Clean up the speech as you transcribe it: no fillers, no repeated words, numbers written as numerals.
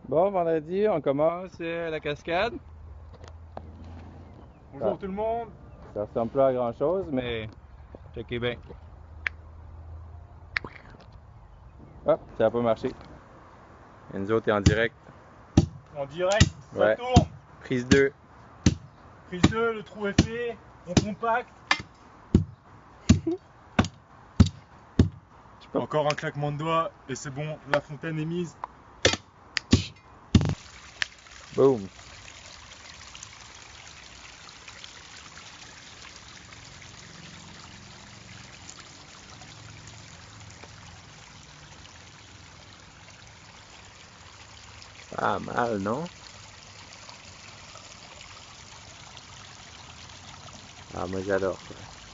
Bon, vendredi, on commence la cascade. Ça, Bonjour tout le monde. ça ressemble pas à grand chose, mais checkez bien. Hop, ça a pas marché. Enzo, t'es en direct. En direct, ça Ouais. tourne. Prise 2. Prise 2, le trou est fait. On compacte. Encore un claquement de doigts et c'est bon, la fontaine est mise. Boom. Pas mal, non? Ah, moi j'adore ça.